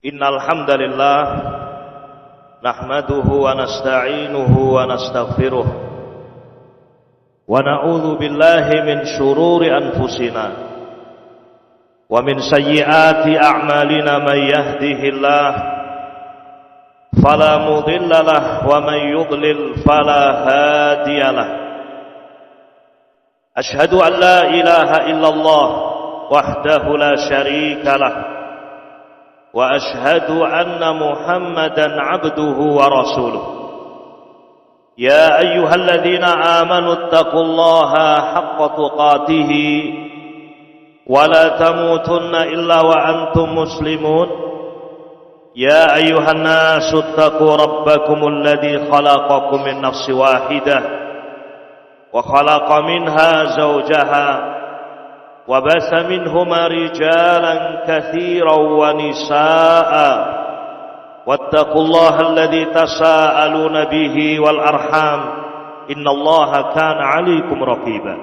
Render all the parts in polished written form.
Innal hamdalillah nahmaduhu wa nasta'inuhu wa nastaghfiruh wa na'udzu billahi min shururi anfusina wa min sayyiati a'malina man yahdihillah fala mudilla lahu wa man yudlil fala hadiyalah. Ashhadu an la ilaha illallah wahdahu la syarika lah wa ashhadu anna Muhammadan abduhu wa rasuluh. Ya ayyuhalladzina amanu taqullaha haqqa tuqatih wa la tamutunna illa wa antum muslimun. Ya ayyuhan nasu taqu rabbakumul ladzi khalaqakum min nafsin wahidah wa khalaqa minha zawjaha وبث منهما رجالا كثيرا ونساء واتقوا الله الذي تساءلون به والأرحام إن الله كان عليكم رقيبا.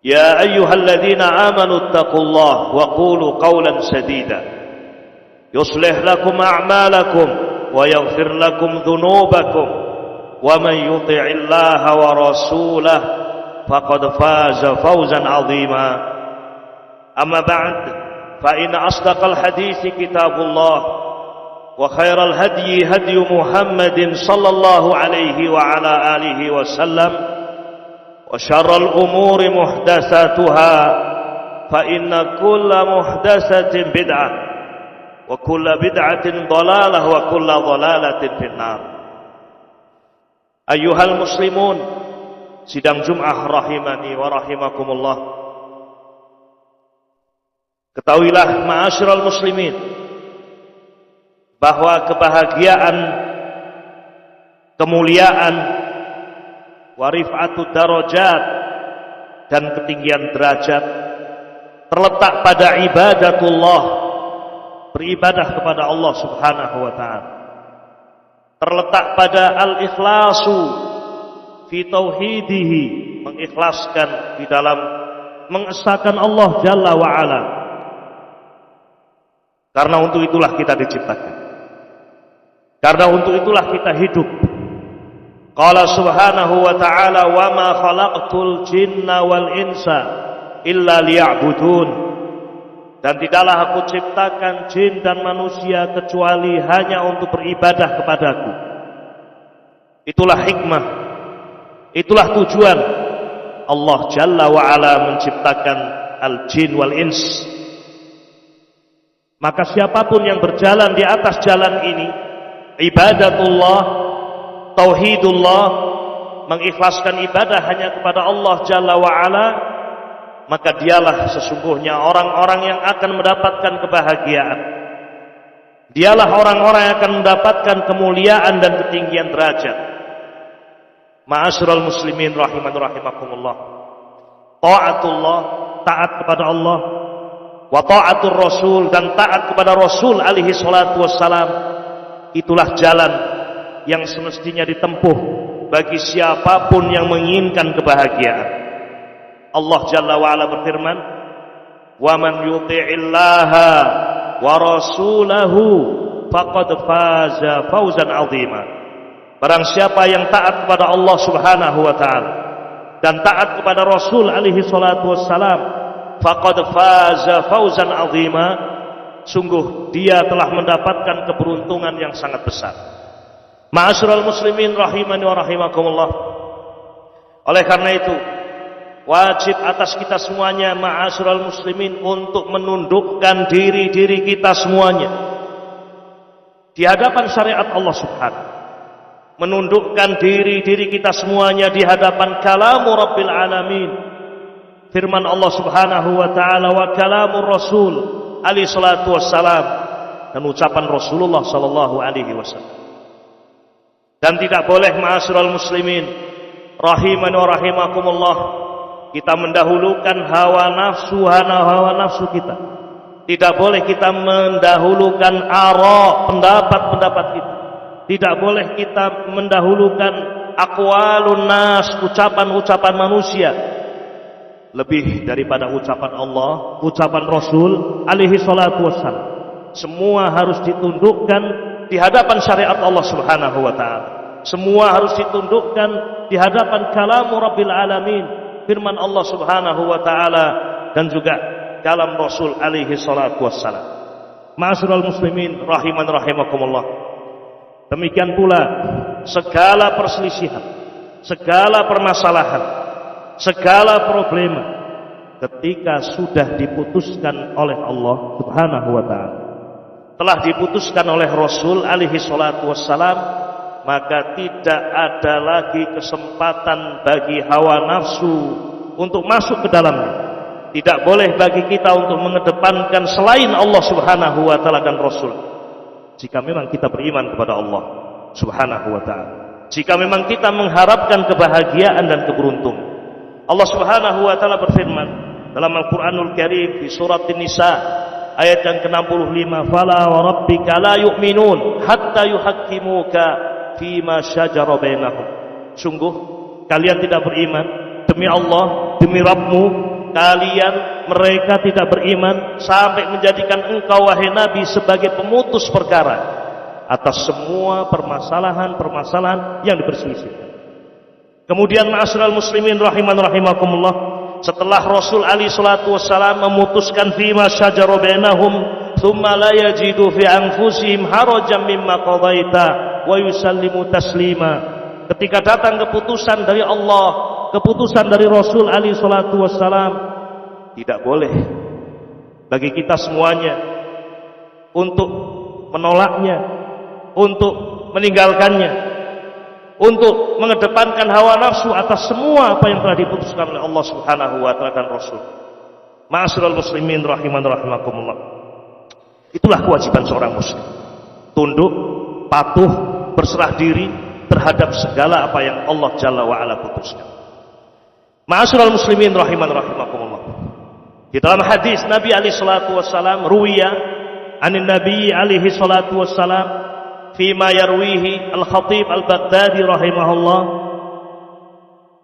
يا أيها الذين آمنوا اتقوا الله وقولوا قولا سديدا يصلح لكم أعمالكم ويغفر لكم ذنوبكم ومن يطع الله ورسوله فقد فاز فوزا عظيما. أما بعد فإن أصدق الحديث كتاب الله وخير الهدي هدي محمد صلى الله عليه وعلى آله وسلم وشر الأمور محدثاتها فإن كل محدثة بدعة وكل بدعة ضلالة وكل ضلالة في النار. أيها المسلمون, sidang Jum'ah rahimani wa rahimakumullah. Ketahuilah ma'asyiral muslimin bahwa kebahagiaan, kemuliaan, wa rif'atud darajat dan ketinggian derajat terletak pada ibadatullah, beribadah kepada Allah Subhanahu wa taala. Terletak pada al-ikhlasu fi tauhidihi, mengikhlaskan di dalam mengesahkan Allah Jalla wa Ala. Karena untuk itulah kita diciptakan, karena untuk itulah kita hidup. Qala subhanahu wa ta'ala wa ma khalaqtul jinna wal insa illa liya'budun. Dan tidaklah aku ciptakan jin dan manusia kecuali hanya untuk beribadah kepadaku. Itulah hikmah, itulah tujuan Allah Jalla wa Ala menciptakan al-jin wal ins. Maka siapapun yang berjalan di atas jalan ini, ibadatullah, tauhidullah, mengikhlaskan ibadah hanya kepada Allah Jalla wa Ala, maka dialah sesungguhnya orang-orang yang akan mendapatkan kebahagiaan. Dialah orang-orang yang akan mendapatkan kemuliaan dan ketinggian derajat. Ma'asyiral muslimin rahiman rahimakumullah. Ta'atullah, taat kepada Allah, wa ta'atur rasul, dan taat kepada Rasul alaihi salatu wassalam, itulah jalan yang semestinya ditempuh bagi siapapun yang menginginkan kebahagiaan. Allah Jalla wa Ala berfirman, "Wa man yuti'illaha wa rasulahu faqad faza fawzan 'azima." Barang siapa yang taat kepada Allah Subhanahu wa taala dan taat kepada Rasul alaihi salatu wassalam, faqad faza fawzan 'azima, sungguh dia telah mendapatkan keberuntungan yang sangat besar. Ma'asyiral muslimin rahimani wa rahimakumullah. Oleh karena itu, wajib atas kita semuanya ma'asyiral muslimin untuk menundukkan diri kita semuanya di hadapan syariat Allah Subhanahu, menundukkan diri kita semuanya di hadapan kalamu Rabbil Alamin, firman Allah Subhanahu wa ta'ala, wa kalamur Rasul alaihi salatu wassalam, dan ucapan Rasulullah sallallahu alaihi wasallam. Dan tidak boleh ma'asyiral muslimin rahiman wa rahimakumullah, kita mendahulukan hawa nafsu kita. Tidak boleh kita mendahulukan pendapat kita. Tidak boleh kita mendahulukan aqwalun nas, ucapan-ucapan manusia, lebih daripada ucapan Allah, ucapan Rasul alaihi salatu wassalam. Semua harus ditundukkan di hadapan syariat Allah Subhanahu wa taala. Semua harus ditundukkan di hadapan kalamu Rabbil Alamin, firman Allah Subhanahu wa taala, dan juga kalam Rasul alaihi salatu wassalam. Ma'asyiral muslimin rahiman rahimakumullah. Demikian pula segala perselisihan, segala permasalahan, segala problema ketika sudah diputuskan oleh Allah Subhanahu wa taala, telah diputuskan oleh Rasul alaihi salatu wassalam, maka tidak ada lagi kesempatan bagi hawa nafsu untuk masuk ke dalamnya. Tidak boleh bagi kita untuk mengedepankan selain Allah Subhanahu wa taala dan Rasul. Jika memang kita beriman kepada Allah Subhanahu wa taala, jika memang kita mengharapkan kebahagiaan dan keberuntungan. Allah Subhanahu wa taala berfirman dalam Al-Qur'anul Karim di surat An-Nisa ayat yang ke-65, "Fala wa rabbika la yu'minun hatta yuhaqqimuka fima syajara bainahum." Sungguh kalian tidak beriman, demi Allah, demi Rabbmu, mereka tidak beriman sampai menjadikan engkau wahai Nabi sebagai pemutus perkara atas semua permasalahan yang diperselisihkan. Kemudian ma'asyiral muslimin rahiman rahimakumullah, setelah Rasul alaihi salatu wassalam memutuskan fima syajara bainahum, thumma la yajidu fi anfusihim harajan mimma qadaita wa yusallimu taslima. Ketika datang keputusan dari Allah, keputusan dari Rasul alaihi salatu wassalam, tidak boleh bagi kita semuanya untuk menolaknya, untuk meninggalkannya, untuk mengedepankan hawa nafsu atas semua apa yang telah diputuskan oleh Allah Subhanahu wa taala dan Rasul. Ma'asyiral muslimin rahiman rahimakumullah. Itulah kewajiban seorang muslim. Tunduk, patuh, berserah diri terhadap segala apa yang Allah Jalla wa ala putuskan. Ma'asyiral muslimin rahiman rahimakumullah. Di dalam hadis Nabi alaihi salatu wassalam, ruwiya anin Nabi alaihi salatu wassalam fima yarwihi al-Khatib al-Baghdadi rahimahullah,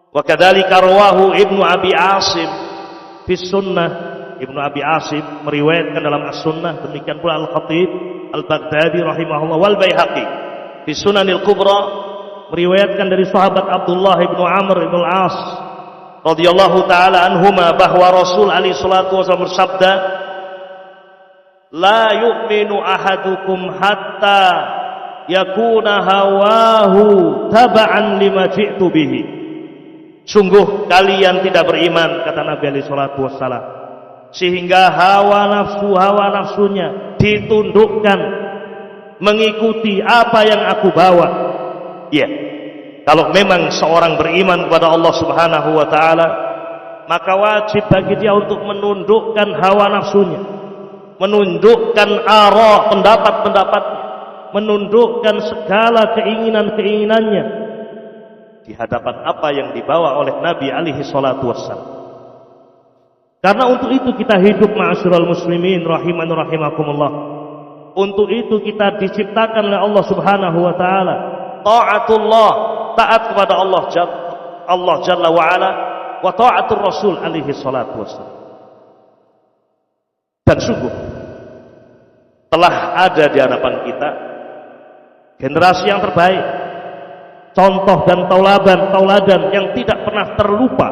wa kadzalika rawahu Ibnu Abi Asim fi Sunnah. Ibnu Abi Asim meriwayatkan dalam As-Sunnah, demikian pula Al-Khatib al-Baghdadi rahimahullah, wal Baihaqi fi Sunanil Kubra meriwayatkan dari sahabat Abdullah ibnu Amr ibn al-As radhiyallahu taala anhuma, bahwa Rasul alaihi salatu wasallam bersabda, la yu'minu ahadukum hatta yakuna hawahu taba'an lima ji'tu bihi. Sungguh kalian tidak beriman, kata Nabi alaihi salatu wassalam, sehingga hawa nafsunya ditundukkan mengikuti apa yang aku bawa. Ya, kalau memang seorang beriman kepada Allah Subhanahu wa taala, maka wajib bagi dia untuk menundukkan hawa nafsunya, menundukkan arah pendapat-pendapatnya, menundukkan segala keinginan-keinginannya di hadapan apa yang dibawa oleh Nabi alaihi salatu wassalam. Karena untuk itu kita hidup, ma'asyiral muslimin rahiman rahimakumullah. Untuk itu kita diciptakan oleh Allah Subhanahu wa taala. Ta'atullah, taat kepada Allah Jalla wa ala, wa ta'atur Rasul alaihi salatu wassalam. Dan sungguh telah ada di hadapan kita generasi yang terbaik, contoh dan tauladan yang tidak pernah terlupa,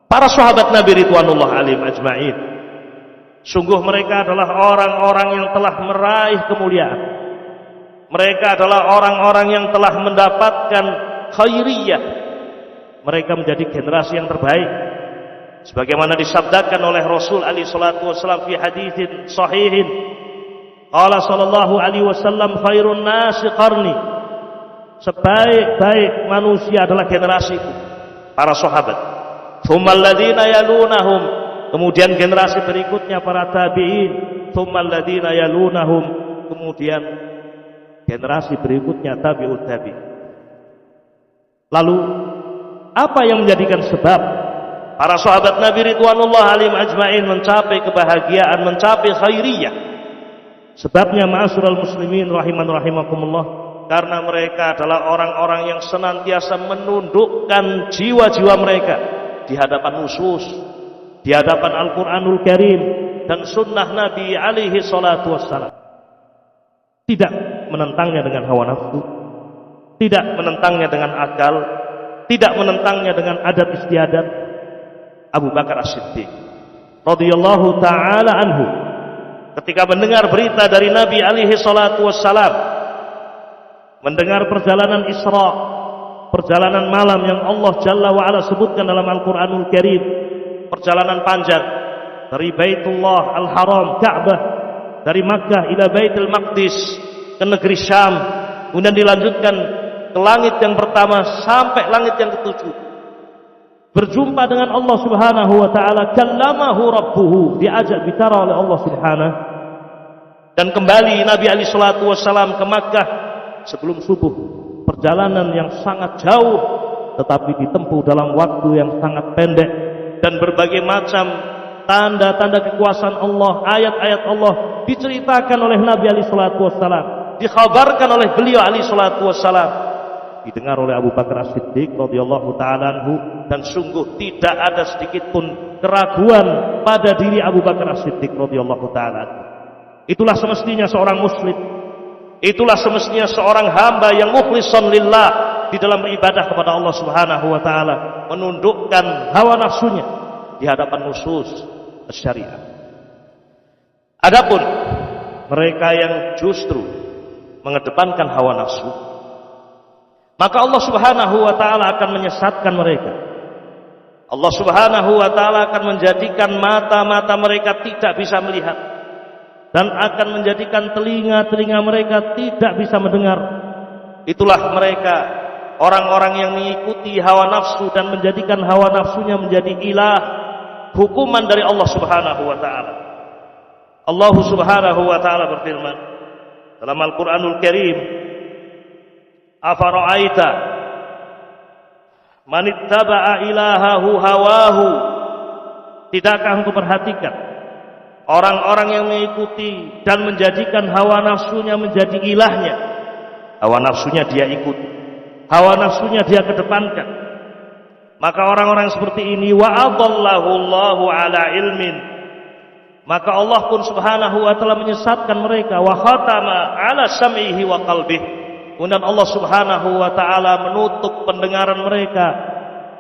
para sahabat Nabi ridwanullah alaihim ajma'in. Sungguh mereka adalah orang-orang yang telah meraih kemuliaan. Mereka adalah orang-orang yang telah mendapatkan khairiyah. Mereka menjadi generasi yang terbaik, sebagaimana disabdakan oleh Rasul alaihi salatu wasallam fi haditsin sahihin. Qala sallallahu alaihi wasallam, khairun nasi qarni. Sebaik-baik manusia adalah generasiku, para sahabat. Tsummal ladzina yalunahum, kemudian generasi berikutnya para tabi'in. Tsummal ladzina yalunahum, kemudian generasi berikutnya tabi'ut tabi'. Lalu apa yang menjadikan sebab para sahabat Nabi ridwanullah alaihim ajma'in mencapai kebahagiaan, mencapai khairiyah? Sebabnya ma'asyiral muslimin rahiman rahimakumullah, karena mereka adalah orang-orang yang senantiasa menundukkan jiwa-jiwa mereka di hadapan nusus, di hadapan Al-Qur'anul Karim, dan sunnah Nabi alaihi salatu wassalam. Tidak menentangnya dengan hawa nafsu, tidak menentangnya dengan akal, tidak menentangnya dengan adat istiadat. Abu Bakar As-Siddiq radhiyallahu taala anhu ketika mendengar berita dari Nabi alaihi salatu wassalam, mendengar perjalanan Isra, perjalanan malam yang Allah Jalla wa Ala sebutkan dalam Al-Qur'anul Karim, perjalanan panjang dari Baitullah Al-Haram Ka'bah, dari Makkah ila Baitul Maqdis ke negeri Syam, kemudian dilanjutkan ke langit yang pertama sampai langit yang ketujuh. Berjumpa dengan Allah Subhanahu wa taala, kallamahu rabbuhu, diajak bicara oleh Allah Subhanahu. Dan kembali Nabi alaihi salatu wasallam ke Makkah sebelum subuh. Perjalanan yang sangat jauh tetapi ditempuh dalam waktu yang sangat pendek, dan berbagai macam tanda-tanda kekuasaan Allah, ayat-ayat Allah diceritakan oleh Nabi alaihi salatu wasallam, dikhabarkan oleh beliau alaihi salatu wasallam, didengar oleh Abu Bakar As-Siddiq radhiyallahu taala anhu, dan sungguh tidak ada sedikit pun keraguan pada diri Abu Bakar As-Siddiq radhiyallahu taala anhu. Itulah semestinya seorang muslim, itulah semestinya seorang hamba yang mukhlishan lillah di dalam beribadah kepada Allah Subhanahu wa taala, menundukkan hawa nafsunya di hadapan nusus syariat. Adapun mereka yang justru mengedepankan hawa nafsu, maka Allah Subhanahu wa taala akan menyesatkan mereka. Allah Subhanahu wa taala akan menjadikan mata-mata mereka tidak bisa melihat, dan akan menjadikan telinga-telinga mereka tidak bisa mendengar. Itulah mereka, orang-orang yang mengikuti hawa nafsu dan menjadikan hawa nafsunya menjadi ilah, hukuman dari Allah Subhanahu wa taala. Allah Subhanahu wa taala berfirman dalam Al-Qur'anul Karim, afara'aita man ittaba'a ilahahu hawahu, tidakkah engkau perhatikan orang-orang yang mengikuti dan menjadikan hawa nafsunya menjadi ilahnya? Hawa nafsunya dia ikuti, hawa nafsunya dia kedepankan. Maka orang-orang seperti ini wa adallahu Allahu ala ilmin, maka Allah pun Subhanahu wa taala menyesatkan mereka. Wa khatama ala sam'ihi wa qalbihi, kemudian Allah Subhanahu wa taala menutup pendengaran mereka,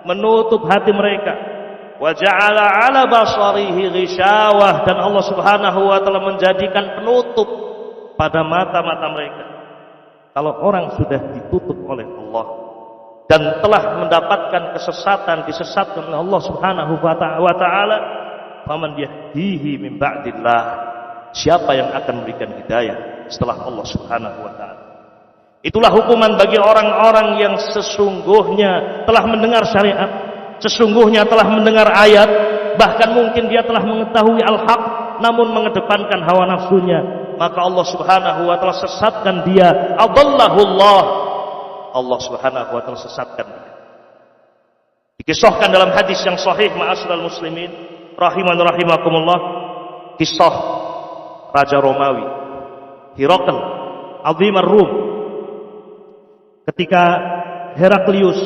menutup hati mereka. Wa ja'ala 'ala basarihi ghishawah, dan Allah Subhanahu wa taala menjadikan penutup pada mata-mata mereka. Kalau orang sudah ditutup oleh Allah dan telah mendapatkan kesesatan, disesatkan oleh Allah Subhanahu wa taala, faman yahdihi min ba'dillah, siapa yang akan memberikan hidayah setelah Allah Subhanahu wa taala? Itulah hukuman bagi orang-orang yang sesungguhnya telah mendengar syariat, sesungguhnya telah mendengar ayat, bahkan mungkin dia telah mengetahui al-haq namun mengedepankan hawa nafsunya, maka Allah Subhanahu wa taala sesatkan dia. Adallahullah, Allah Subhanahu wa taala sesatkan dia. Dikisahkan dalam hadis yang sahih, ma'asyiral muslimin rahiman rahimakumullah, kisah Raja Romawi Herakl azim ar-Rum, ketika Heraklius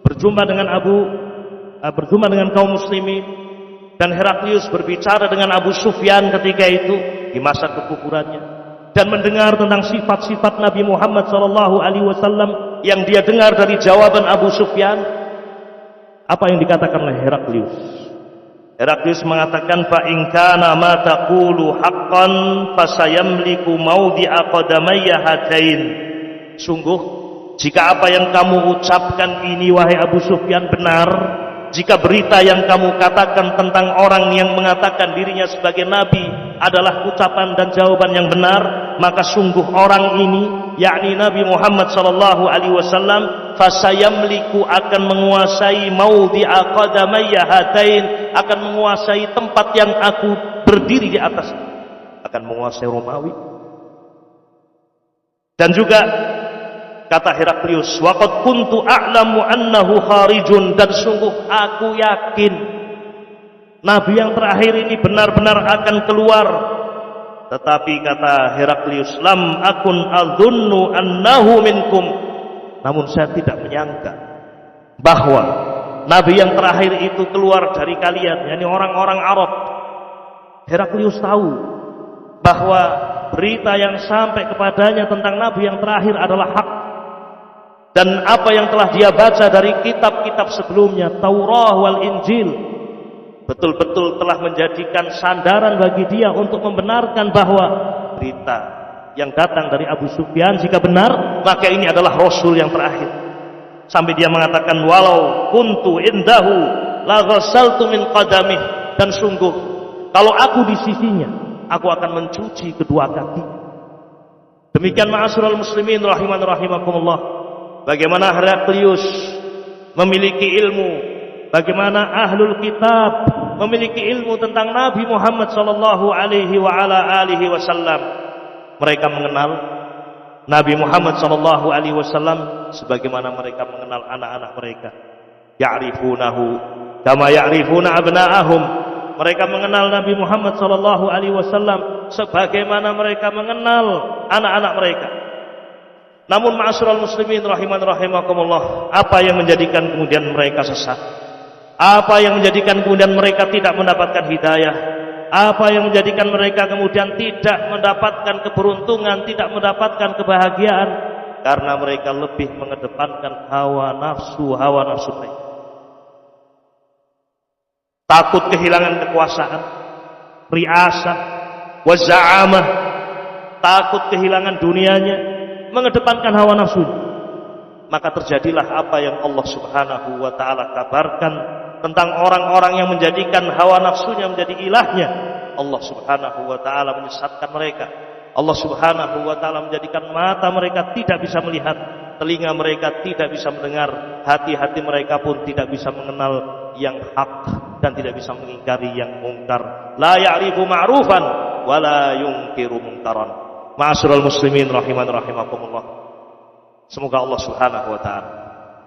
berjumpa dengan kaum muslimin, dan Heraklius berbicara dengan Abu Sufyan ketika itu di masa kekufurannya, dan mendengar tentang sifat-sifat Nabi Muhammad SAW yang dia dengar dari jawaban Abu Sufyan. Apa yang dikatakan oleh Heraklius? Heraklius mengatakan, fa in kana ma taqulu haqqan fasayamliku mawdi'a qadamayya hatain. Sungguh, jika apa yang kamu ucapkan ini wahai Abu Sufyan benar, jika berita yang kamu katakan tentang orang yang mengatakan dirinya sebagai nabi adalah ucapan dan jawaban yang benar, maka sungguh orang ini, yakni Nabi Muhammad sallallahu alaihi wasallam, fasayamliku akan menguasai maudhi'a qadamayya hatain, akan menguasai tempat yang aku berdiri di atas, akan menguasai Romawi. Dan juga kata Heraklius, waqad kuntu a'lamu annahu kharijun, dan sungguh aku yakin nabi yang terakhir ini benar-benar akan keluar. Tetapi kata Heraklius, lam akun adzunnu annahu minkum, namun saya tidak menyangka bahwa nabi yang terakhir itu keluar dari kalian, yakni orang-orang Arab. Heraklius tahu bahwa berita yang sampai kepadanya tentang Nabi yang terakhir adalah hak. Dan apa yang telah dia baca dari kitab-kitab sebelumnya, Taurat wal Injil, betul-betul telah menjadikan sandaran bagi dia untuk membenarkan bahwa berita yang datang dari Abu Sufyan jika benar, maka ini adalah Rasul yang terakhir. Sampai dia mengatakan, walau kuntu indahu la ghassaltu min qadamih, dan sungguh kalau aku di sisinya, aku akan mencuci kedua kaki. Demikian ma'asyiral muslimin rahiman rahimakumullah, bagaimana Heraklius memiliki ilmu, bagaimana ahlul kitab memiliki ilmu tentang Nabi Muhammad sallallahu alaihi wa ala alihi wasallam. Mereka mengenal Nabi Muhammad sallallahu alaihi wasallam sebagaimana mereka mengenal anak-anak mereka. Ya'rifunahu kama ya'rifuna abna'ahum. Mereka mengenal Nabi Muhammad sallallahu alaihi wasallam sebagaimana mereka mengenal anak-anak mereka. Namun ma'asyiral muslimin rahiman rahimakumullah, apa yang menjadikan kemudian mereka sesat? Apa yang menjadikan kemudian mereka tidak mendapatkan hidayah? Apa yang menjadikan mereka kemudian tidak mendapatkan keberuntungan, tidak mendapatkan kebahagiaan? Karena mereka lebih mengedepankan hawa nafsu mereka. Takut kehilangan kekuasaan, riasah, waza'amah, takut kehilangan dunianya, mengedepankan hawa nafsunya. Maka terjadilah apa yang Allah Subhanahu wa taala kabarkan tentang orang-orang yang menjadikan hawa nafsunya menjadi ilahnya. Allah Subhanahu wa taala menyesatkan mereka. Allah Subhanahu wa taala menjadikan mata mereka tidak bisa melihat, telinga mereka tidak bisa mendengar, hati-hati mereka pun tidak bisa mengenal yang hak dan tidak bisa mengingkari yang mungkar. La ya'rifu ma'rufan wa la yunkiru munkaran. Ma'asyiral muslimin rahiman rahimakumullah. Semoga Allah Subhanahu wa taala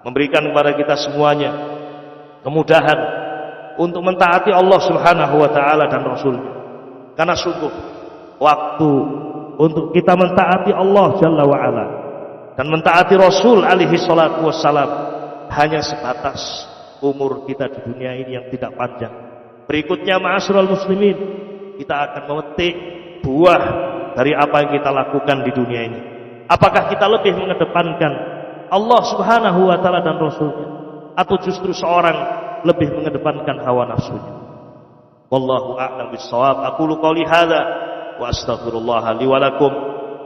memberikan kepada kita semuanya kemudahan untuk mentaati Allah Subhanahu wa taala dan Rasulnya. Karena sungguh waktu untuk kita mentaati Allah Jalla wa ala dan mentaati Rasul alaihi salatu wassalam hanya sebatas umur kita di dunia ini yang tidak panjang. Berikutnya ma'asyiral muslimin, kita akan memetik buah dari apa yang kita lakukan di dunia ini. Apakah kita lebih mengedepankan Allah Subhanahu wa taala dan Rasulnya, atau justru seorang lebih mengedepankan hawa nafsunya? Wallahu a'lam bis-shawab. Aqulu qouli hadza wa astaghfirullah li wa lakum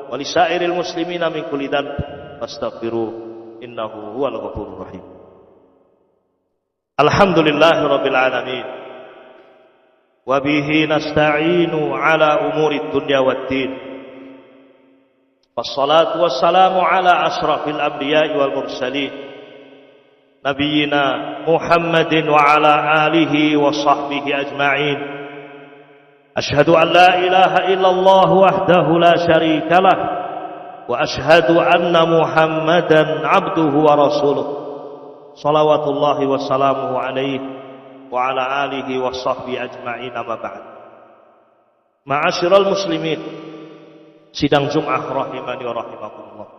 wa lisairil muslimina min kulli dhanb fastaghfiruh innahu huwal ghafurur rahim. Alhamdulillahirabbil alamin wa bihi nasta'inu ala umurid dunya waddin. Wassalatu wassalamu ala asyrafil anbiya'i wal mursalin nabiyyina Muhammadin wa ala alihi wa sahbihi ajma'in. Ashhadu an la ilaha illallah wahdahu la syarika lah wa ashhadu anna Muhammadan abduhu wa rasuluh. Salawatullahi wassalamuhu alaihi wa ala alihi wa sahbihi ajma'in, amma ba'd. Ma'asyiral muslimin, sidang Jum'ah rahimani wa rahimakumullah.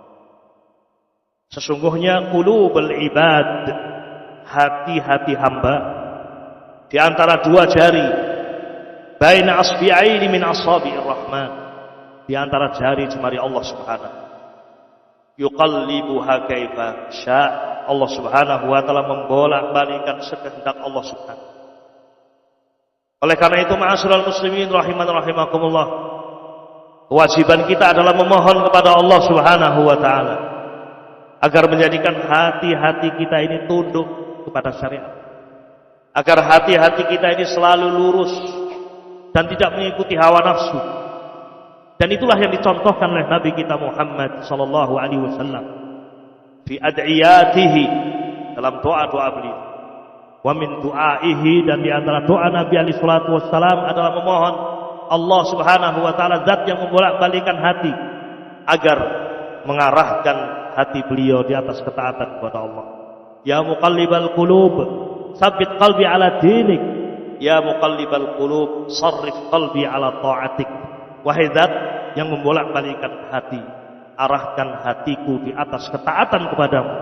Sesungguhnya qulubul ibad, hati-hati hamba, di antara dua jari, baina asbi'aini min asabi'ir rahman, di antara jari jemari Allah Subhanahu. Yuqallibuha kaifa syaa. Allah Subhanahu wa taala membolak-balikkan sekehendak Allah Subhanahu. Oleh karena itu ma'asyiral muslimin rahiman rahimakumullah, kewajiban kita adalah memohon kepada Allah Subhanahu wa taala agar menjadikan hati-hati kita ini tunduk kepada syariat, agar hati-hati kita ini selalu lurus dan tidak mengikuti hawa nafsu. Dan itulah yang dicontohkan oleh Nabi kita Muhammad sallallahu alaihi wasallam fi ad'iyatihi, dalam doa-doa beliau. Wa min du'aihi, dan di antara doa Nabi alaihi salatu wassalam adalah memohon Allah Subhanahu wa taala, zat yang membolak-balikkan hati, agar mengarahkan hati beliau di atas ketaatan kepada Allah. Ya muqallibal qulub, tsabbit qalbi ala dinik. Ya muqallibal qulub, sarrif qalbi ala ta'atik. Wahai zat yang membolak-balikkan hati, arahkan hatiku di atas ketaatan kepadamu.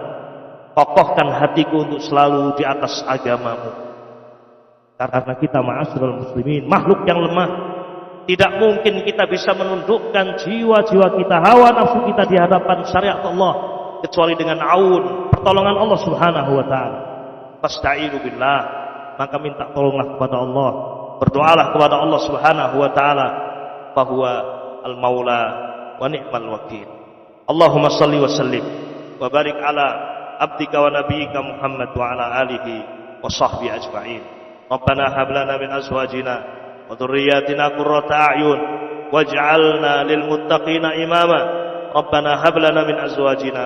Kokohkan hatiku untuk selalu di atas agamamu. Karena kita ma'asyiral muslimin, makhluk yang lemah, Tidak mungkin kita bisa menundukkan jiwa-jiwa kita, hawa nafsu kita di hadapan syariat Allah kecuali dengan aun, pertolongan Allah Subhanahu wa taala. Fasta'inu billah, maka minta tolonglah kepada Allah, berdoalah kepada Allah Subhanahu wa taala, fahuwa al-maula wa ni'mal wakil. Allahumma shalli wa sallim wa barik ala abdika wa nabiyyika Muhammad wa ala alihi wa sahbihi ajma'in. Rabbana hab lana min azwajina wa dhurriyyatina qurrata a'yun waj'alna lil muttaqina imama. Rabbana hab lana min azwajina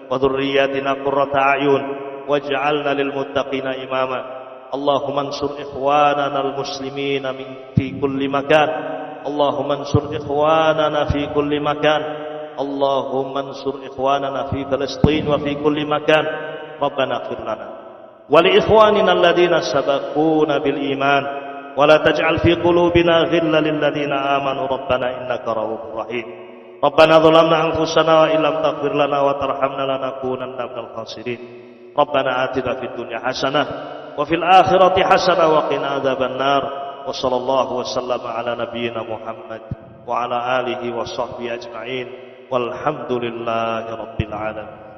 wa dhurriyyatina qurrata a'yun waj'alna lil muttaqina imama. Allahumma ansur ikhwanana al muslimina fi kulli makan. Allahumma ansur ikhwanana fi kulli makan. Allahumma ansur ikhwanana fi Palestin wa fi kulli makan. Rabbana ighfir lana wa li ikhwanina alladhina sabaquna bil iman wa la taj'al fi qulubina ghillan lil ladzina amanu rabbana innaka ra'ufur rahim. Rabbana dhalamna anfusana wa illam taghfir lana wa tarhamna lanakunanna minal khasirin. Rabbana atina fid dunya hasanah wa fil akhirati hasanah wa qina adzabannar. Wa sallallahu wa sallama ala nabiyyina Muhammad wa ala alihi wa sahbihi ajma'in. Walhamdulillahi rabbil alamin.